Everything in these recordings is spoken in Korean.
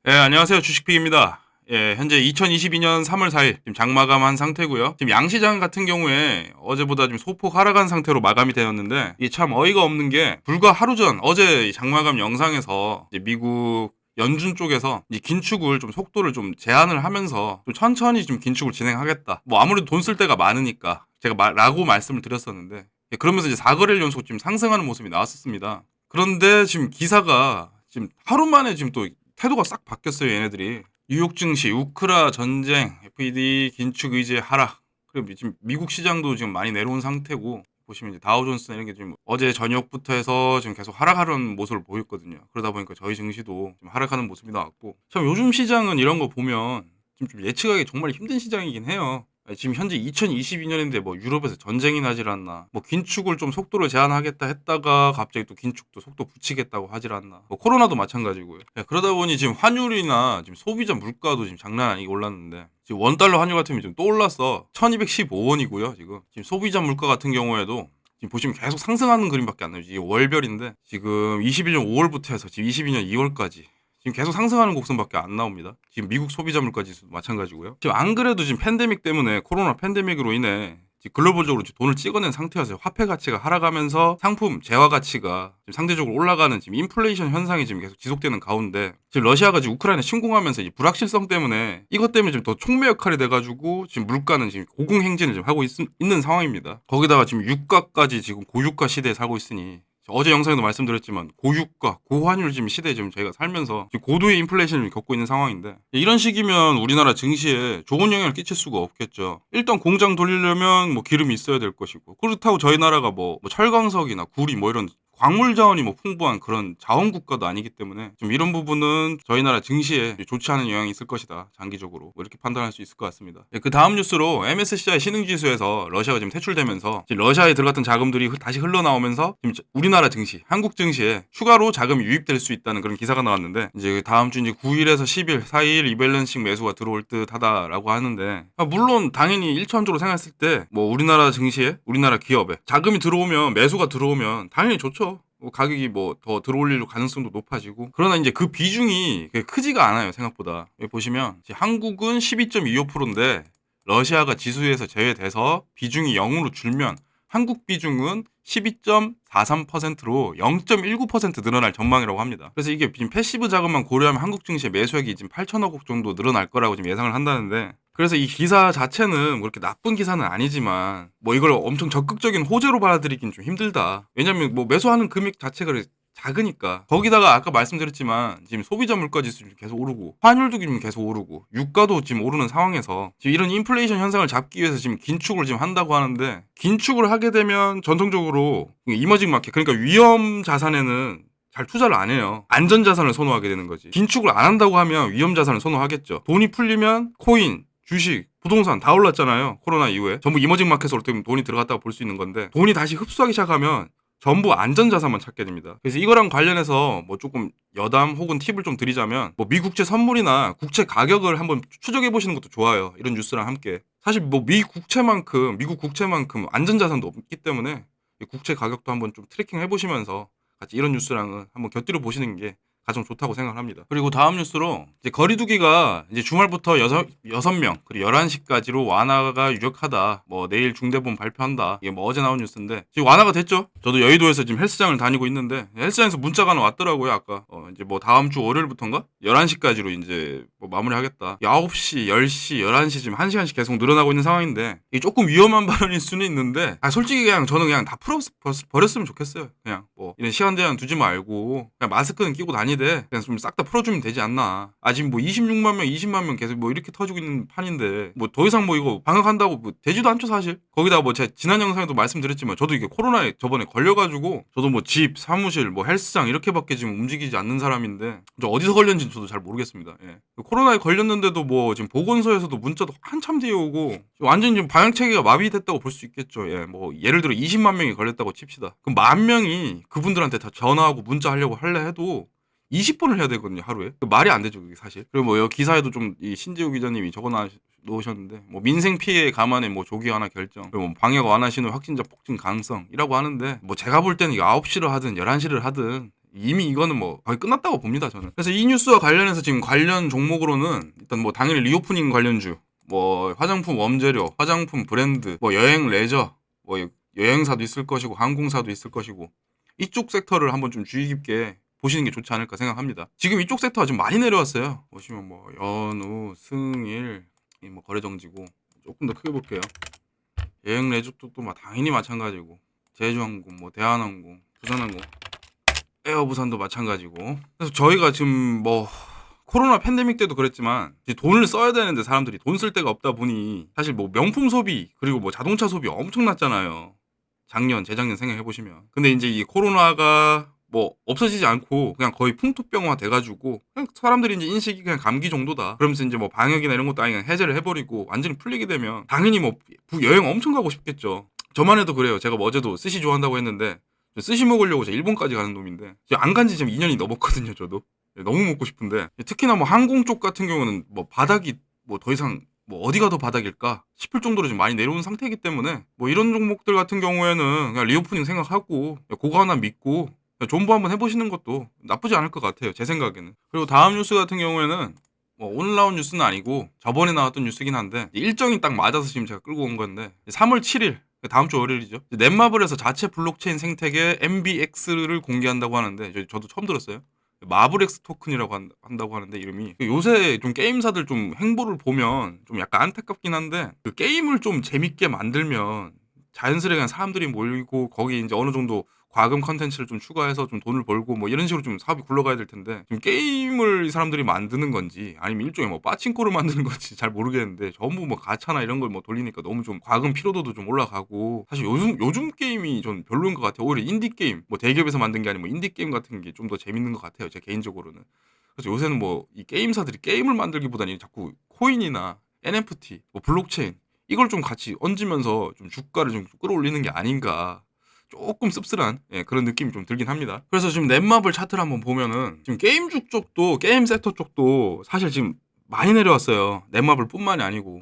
안녕하세요. 주식픽입니다. 현재 2022년 3월 4일 지금 장마감한 상태고요. 지금 양시장 같은 경우에 어제보다 좀 소폭 하락한 상태로 마감이 되었는데 이게 참 어이가 없는 게 불과 하루 전 어제 장마감 영상에서 이제 미국 연준 쪽에서 이 긴축을 좀 속도를 좀 제한을 하면서 좀 천천히 좀 긴축을 진행하겠다. 뭐 아무래도 돈 쓸 데가 많으니까 제가 라고 말씀을 드렸었는데 그러면서 이제 4거래일 연속 지금 상승하는 모습이 나왔었습니다. 그런데 지금 기사가 지금 하루 만에 지금 또 태도가 싹 바뀌었어요, 얘네들이. 뉴욕 증시, 우크라 전쟁, FED 긴축 의제 하락. 그리고 지금 미국 시장도 지금 많이 내려온 상태고, 보시면 이제 다우존스나 이런 게 지금 어제 저녁부터 해서 지금 계속 하락하는 모습을 보였거든요. 그러다 보니까 저희 증시도 지금 하락하는 모습이 나왔고, 참 요즘 시장은 이런 거 보면 좀 예측하기 정말 힘든 시장이긴 해요. 지금 현재 2022년인데 뭐 유럽에서 전쟁이 나질 않나, 뭐 긴축을 좀 속도를 제한하겠다 했다가 갑자기 또 긴축도 속도 붙이겠다고 하질 않나, 뭐 코로나도 마찬가지고요. 그러다 보니 지금 환율이나 지금 소비자 물가도 지금 장난 아니게 올랐는데, 지금 원달러 환율 같은 경우 지금 또 올랐어. 1215원이고요. 지금 소비자 물가 같은 경우에도 지금 보시면 계속 상승하는 그림밖에 안 나요. 이게 월별인데 지금 21년 5월부터 해서 지금 22년 2월까지 지금 계속 상승하는 곡선밖에 안 나옵니다. 지금 미국 소비자 물가 지수도 마찬가지고요. 지금 안 그래도 지금 팬데믹 때문에 코로나 팬데믹으로 인해 지금 글로벌적으로 지금 돈을 찍어낸 상태여서 화폐 가치가 하락하면서 상품 재화 가치가 지금 상대적으로 올라가는 지금 인플레이션 현상이 지금 계속 지속되는 가운데 지금 러시아가 지금 우크라이나 침공하면서 이 불확실성 때문에 이것 때문에 지금 더 촉매 역할이 돼가지고 지금 물가는 지금 고공행진을 지금 하고 있는 상황입니다. 거기다가 지금 유가까지 지금 고유가 시대에 살고 있으니 어제 영상에도 말씀드렸지만 고유가, 고환율 지금 시대에 지금 저희가 살면서 지금 고도의 인플레이션을 겪고 있는 상황인데 이런 식이면 우리나라 증시에 좋은 영향을 끼칠 수가 없겠죠. 일단 공장 돌리려면 뭐 기름이 있어야 될 것이고 그렇다고 저희 나라가 뭐 철광석이나 구리 뭐 이런 광물 자원이 뭐 풍부한 그런 자원 국가도 아니기 때문에 좀 이런 부분은 저희 나라 증시에 좋지 않은 영향이 있을 것이다. 장기적으로 뭐 이렇게 판단할 수 있을 것 같습니다. 그 다음 뉴스로 MSCI 신흥지수에서 러시아가 지금 퇴출되면서 지금 러시아에 들어갔던 자금들이 다시 흘러나오면서 지금 우리나라 증시, 한국 증시에 추가로 자금이 유입될 수 있다는 그런 기사가 나왔는데 이제 다음 주 이제 9일에서 10일 사이일 리밸런싱 매수가 들어올 듯하다라고 하는데 물론 당연히 일차원적으로 생각했을 때 뭐 우리나라 증시에 우리나라 기업에 자금이 들어오면 매수가 들어오면 당연히 좋죠. 가격이 뭐 더 들어올릴 가능성도 높아지고 그러나 이제 그 비중이 크지가 않아요 생각보다. 여기 보시면 한국은 12.25%인데 러시아가 지수에서 제외돼서 비중이 0으로 줄면 한국 비중은 12.43%로 0.19% 늘어날 전망이라고 합니다. 그래서 이게 지금 패시브 자금만 고려하면 한국 증시의 매수액이 지금 8천억 원 정도 늘어날 거라고 지금 예상을 한다는데 그래서 이 기사 자체는 뭐 그렇게 나쁜 기사는 아니지만 뭐 이걸 엄청 적극적인 호재로 받아들이긴 좀 힘들다. 왜냐면 뭐 매수하는 금액 자체가 작으니까. 거기다가 아까 말씀드렸지만 지금 소비자 물가 지수 계속 오르고 환율도 지금 계속 오르고 유가도 지금 오르는 상황에서 지금 이런 인플레이션 현상을 잡기 위해서 지금 긴축을 지금 한다고 하는데 긴축을 하게 되면 전통적으로 이머징 마켓 그러니까 위험 자산에는 잘 투자를 안 해요. 안전자산을 선호하게 되는 거지. 긴축을 안 한다고 하면 위험자산을 선호하겠죠. 돈이 풀리면 코인, 주식, 부동산 다 올랐잖아요. 코로나 이후에. 전부 이머징 마켓으로 돈이 들어갔다고 볼 수 있는 건데 돈이 다시 흡수하기 시작하면 전부 안전자산만 찾게 됩니다. 그래서 이거랑 관련해서 뭐 조금 여담 혹은 팁을 좀 드리자면 뭐 미국채 선물이나 국채 가격을 한번 추적해 보시는 것도 좋아요. 이런 뉴스랑 함께. 사실 뭐 미국 국채만큼 안전자산도 없기 때문에 국채 가격도 한번 좀 트래킹 해보시면서 같이 이런 뉴스랑은 한번 곁들여 보시는 게 가장 좋다고 생각합니다. 그리고 다음 뉴스로 이제 거리두기가 이제 주말부터 6명 그리고 11시까지로 완화가 유력하다. 뭐 내일 중대본 발표한다. 이게 뭐 어제 나온 뉴스인데 지금 완화가 됐죠. 저도 여의도에서 지금 헬스장을 다니고 있는데 헬스장에서 문자가 하나 왔더라고요. 아까 이제 뭐 다음 주 월요일부터인가 11시까지로 이제 뭐 마무리하겠다. 9시, 10시, 11시 지금 1시간씩 계속 늘어나고 있는 상황인데 이게 조금 위험한 발언일 수는 있는데 솔직히 그냥 저는 그냥 다 버렸으면 좋겠어요. 그냥 뭐 이런 시간 제한 두지 말고 그냥 마스크는 끼고 다니되 그냥 좀 싹 다 풀어주면 되지 않나. 지금 뭐 26만 명, 20만 명 계속 뭐 이렇게 터지고 있는 판인데 뭐 더 이상 뭐 이거 방역한다고 뭐 되지도 않죠 사실. 거기다가 뭐 제가 지난 영상에도 말씀드렸지만 저도 이게 코로나에 저번에 걸려가지고 저도 뭐 집, 사무실, 뭐 헬스장 이렇게밖에 지금 움직이지 않는 사람인데 저 어디서 걸렸는지 저도 잘 모르겠습니다. 예. 코로나에 걸렸는데도 뭐 지금 보건소에서도 문자도 한참 뒤에 오고 완전히 지금 방역 체계가 마비됐다고 볼 수 있겠죠. 예. 뭐 예를 들어 20만 명이 걸렸다고 칩시다. 그럼 10,000명이 그분들한테 다 전화하고 문자 하려고 할래 해도 20번을 해야 되거든요, 하루에. 말이 안 되죠, 그게 사실. 그리고 뭐 여기 기사에도 좀 이 신지우 기자님이 놓으셨는데 뭐 민생 피해 감안에 뭐 조기 완화 결정 그리고 뭐 방역 완화 신호 확진자 폭증 가능성이라고 하는데 뭐 제가 볼 때는 이거 9시를 하든 11시를 하든 이미 이거는 뭐 거의 끝났다고 봅니다, 저는. 그래서 이 뉴스와 관련해서 지금 관련 종목으로는 일단 뭐 당연히 리오프닝 관련주, 뭐 화장품 원재료, 화장품 브랜드, 뭐 여행 레저, 뭐 여행사도 있을 것이고 항공사도 있을 것이고 이쪽 섹터를 한번 좀 주의 깊게 보시는 게 좋지 않을까 생각합니다. 지금 이쪽 섹터가 좀 많이 내려왔어요. 보시면 뭐 연우, 승일, 뭐 거래정지고 조금 더 크게 볼게요. 여행 레저 쪽도 당연히 마찬가지고 제주항공, 뭐 대한항공, 부산항공, 에어부산도 마찬가지고. 그래서 저희가 지금 뭐 코로나 팬데믹 때도 그랬지만 이제 돈을 써야 되는데 사람들이 돈 쓸 데가 없다 보니 사실 뭐 명품 소비 그리고 뭐 자동차 소비 엄청났잖아요. 작년, 재작년 생각해 보시면. 근데 이제 이 코로나가 뭐 없어지지 않고 그냥 거의 풍토병화 돼가지고 그냥 사람들이 이제 인식이 그냥 감기 정도다. 그러면서 이제 뭐 방역이나 이런 것도 아예 그냥 해제를 해버리고 완전히 풀리게 되면 당연히 뭐 여행 엄청 가고 싶겠죠. 저만 해도 그래요. 제가 뭐 어제도 스시 좋아한다고 했는데 스시 먹으려고 제가 일본까지 가는 놈인데 안 간 지 지금 2년이 넘었거든요. 저도 너무 먹고 싶은데 특히나 뭐 항공 쪽 같은 경우는 뭐 바닥이 뭐 더 이상 뭐 어디가 더 바닥일까 싶을 정도로 좀 많이 내려온 상태이기 때문에 뭐 이런 종목들 같은 경우에는 그냥 리오프닝 생각하고 그거 하나 믿고 존버 한번 해보시는 것도 나쁘지 않을 것 같아요. 제 생각에는. 그리고 다음 뉴스 같은 경우에는 뭐 오늘 나온 뉴스는 아니고 저번에 나왔던 뉴스긴 한데 일정이 딱 맞아서 지금 제가 끌고 온 건데 3월 7일 다음 주 월요일이죠. 넷마블에서 자체 블록체인 생태계 MBX를 공개한다고 하는데 저도 처음 들었어요. 마블엑스 토큰이라고 한다고 하는데 이름이 요새 좀 게임사들 좀 행보를 보면 좀 약간 안타깝긴 한데 그 게임을 좀 재밌게 만들면 자연스레 그냥 사람들이 몰리고 거기 이제 어느 정도 과금 컨텐츠를 좀 추가해서 좀 돈을 벌고 뭐 이런 식으로 좀 사업이 굴러가야 될 텐데 지금 게임을 이 사람들이 만드는 건지 아니면 일종의 뭐 빠친코를 만드는 건지 잘 모르겠는데 전부 뭐 가차나 이런 걸 뭐 돌리니까 너무 좀 과금 피로도도 좀 올라가고 사실 요즘 게임이 좀 별로인 것 같아요. 오히려 인디 게임 뭐 대기업에서 만든 게 아니고 인디 게임 같은 게 좀 더 재밌는 것 같아요. 제 개인적으로는. 그래서 요새는 뭐 이 게임사들이 게임을 만들기보다는 자꾸 코인이나 NFT, 뭐 블록체인 이걸 좀 같이 얹으면서 좀 주가를 좀 끌어올리는 게 아닌가. 조금 씁쓸한 그런 느낌이 좀 들긴 합니다. 그래서 지금 넷마블 차트를 한번 보면은 지금 게임주 쪽도 게임 섹터 쪽도 사실 지금 많이 내려왔어요. 넷마블 뿐만이 아니고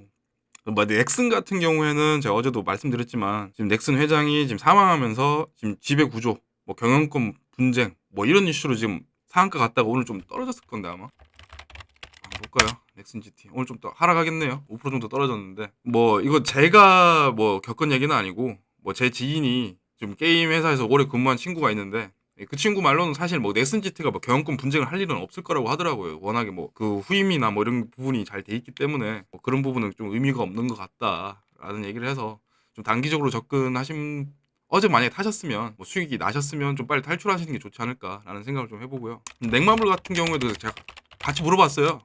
뭐 넥슨 같은 경우에는 제가 어제도 말씀드렸지만 지금 넥슨 회장이 지금 사망하면서 지금 지배 구조, 뭐 경영권 분쟁 뭐 이런 이슈로 지금 상한가 갔다가 오늘 좀 떨어졌을 건데 아마 한번 볼까요? 넥슨 GT 오늘 좀 더 하락하겠네요. 5% 정도 떨어졌는데 뭐 이거 제가 뭐 겪은 얘기는 아니고 뭐 제 지인이 지금 게임 회사에서 오래 근무한 친구가 있는데 그 친구 말로는 사실 뭐 넥슨 GT가 뭐 경영권 분쟁을 할 일은 없을 거라고 하더라고요. 워낙에 뭐 그 후임이나 뭐 이런 부분이 잘 돼 있기 때문에 뭐 그런 부분은 좀 의미가 없는 것 같다라는 얘기를 해서 좀 단기적으로 접근하신 어제 만약에 타셨으면 뭐 수익이 나셨으면 좀 빨리 탈출하시는 게 좋지 않을까라는 생각을 좀 해보고요. 넷마블 같은 경우에도 제가 같이 물어봤어요.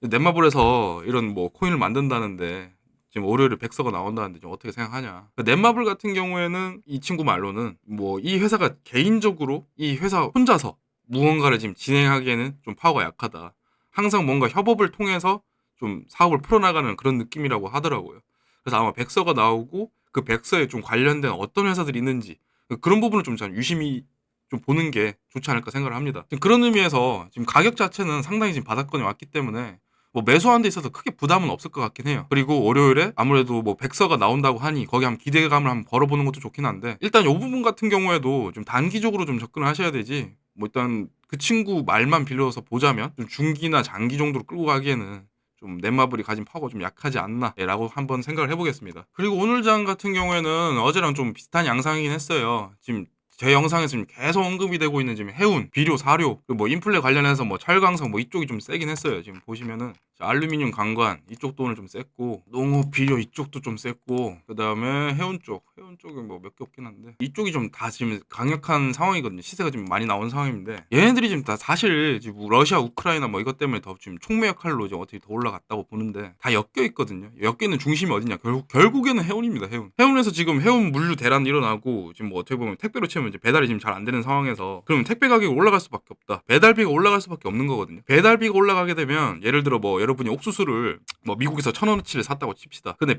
넷마블에서 이런 뭐 코인을 만든다는데 지금 월요일에 백서가 나온다는데 좀 어떻게 생각하냐. 넷마블 같은 경우에는 이 친구 말로는 뭐 이 회사가 개인적으로 이 회사 혼자서 무언가를 지금 진행하기에는 좀 파워가 약하다. 항상 뭔가 협업을 통해서 좀 사업을 풀어나가는 그런 느낌이라고 하더라고요. 그래서 아마 백서가 나오고 그 백서에 좀 관련된 어떤 회사들이 있는지 그런 부분을 좀 유심히 좀 보는 게 좋지 않을까 생각을 합니다. 지금 그런 의미에서 지금 가격 자체는 상당히 지금 바닥권에 왔기 때문에 뭐 매수하는 데 있어서 크게 부담은 없을 것 같긴 해요. 그리고 월요일에 아무래도 뭐 백서가 나온다고 하니 거기 한번 기대감을 한번 걸어보는 것도 좋긴 한데 일단 이 부분 같은 경우에도 좀 단기적으로 좀 접근을 하셔야 되지 뭐 일단 그 친구 말만 빌려서 보자면 좀 중기나 장기 정도로 끌고 가기에는 좀 넷마블이 가진 파워가 좀 약하지 않나라고 한번 생각을 해보겠습니다. 그리고 오늘 장 같은 경우에는 어제랑 좀 비슷한 양상이긴 했어요. 지금 제 영상에서 지금 계속 언급이 되고 있는 지금 해운, 비료, 사료, 그리고 뭐 인플레 관련해서 뭐 철강성 뭐 이쪽이 좀 세긴 했어요. 지금 보시면은 알루미늄 강관 이쪽도 오늘 좀 셌고 농업, 비료 이쪽도 좀 셌고 그 다음에 해운 쪽은 뭐 몇 개 없긴 한데 이쪽이 좀 다 지금 강력한 상황이거든요. 시세가 좀 많이 나온 상황인데 얘네들이 지금 다 사실 지금 러시아, 우크라이나 뭐 이것 때문에 더 지금 촉매 역할로 이제 어떻게 더 올라갔다고 보는데 다 엮여 있거든요. 엮여 있는 중심이 어디냐? 결국에는 해운입니다. 해운에서 지금 해운 물류 대란 일어나고 지금 뭐 어떻게 보면 택배로 치면 이제 배달이 지금 잘 안 되는 상황에서 그러면 택배 가격이 올라갈 수밖에 없다. 배달비가 올라갈 수밖에 없는 거거든요. 배달비가 올라가게 되면 예를 들어 뭐 여러분이 옥수수를 뭐 미국에서 1,000원어치를 샀다고 칩시다. 근데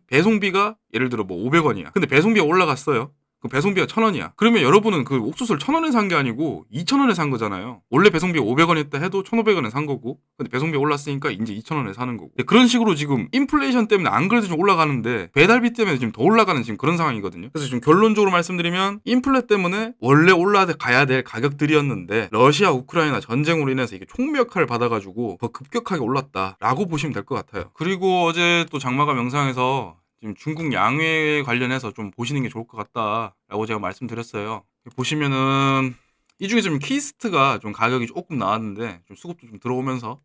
배송비가 예를 들어 뭐 500원이야. 근데 배송비가 올라갔어요. 그 배송비가 1,000원이야. 그러면 여러분은 그 옥수수를 1,000원에 산 게 아니고 2,000원에 산 거잖아요. 원래 배송비 500원 했다 해도 1,500원에 산 거고, 근데 배송비 올랐으니까 이제 2,000원에 사는 거고. 그런 식으로 지금 인플레이션 때문에 안 그래도 좀 올라가는데 배달비 때문에 지금 더 올라가는 지금 그런 상황이거든요. 그래서 좀 결론적으로 말씀드리면 인플레 때문에 원래 올라가야 될 가격들이었는데 러시아 우크라이나 전쟁으로 인해서 이게 총력화를 받아가지고 더 급격하게 올랐다라고 보시면 될 것 같아요. 그리고 어제 또 장마감 영상에서 지금 중국 양회 관련해서 좀 보시는 게 좋을 것 같다라고 제가 말씀드렸어요. 보시면은 이 중에 좀 키스트가 좀 가격이 조금 나왔는데 좀 수급도 좀 들어오면서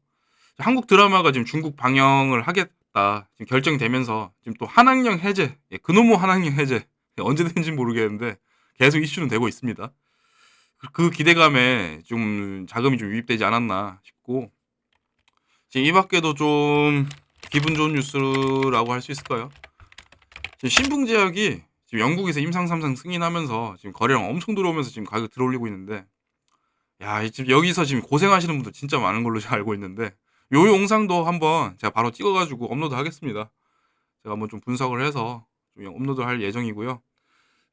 한국 드라마가 지금 중국 방영을 하겠다 지금 결정이 되면서 지금 또 한학령 해제, 그놈의 한학령 해제 언제 되는지 모르겠는데 계속 이슈는 되고 있습니다. 그 기대감에 좀 자금이 좀 유입되지 않았나 싶고, 지금 이 밖에도 좀 기분 좋은 뉴스라고 할 수 있을까요? 지금 신풍제약이 지금 영국에서 임상 3상 승인하면서 지금 거래량 엄청 들어오면서 지금 가격 들어올리고 있는데, 야, 지금 여기서 지금 고생하시는 분들 진짜 많은 걸로 제가 알고 있는데, 요 영상도 한번 제가 바로 찍어가지고 업로드 하겠습니다. 제가 한번 좀 분석을 해서 좀 업로드 할 예정이고요.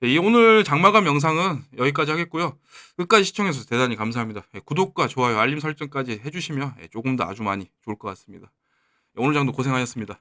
네, 이 오늘 장마감 영상은 여기까지 하겠고요. 끝까지 시청해주셔서 대단히 감사합니다. 구독과 좋아요, 알림 설정까지 해주시면 조금 더 아주 많이 좋을 것 같습니다. 오늘 장도 고생하셨습니다.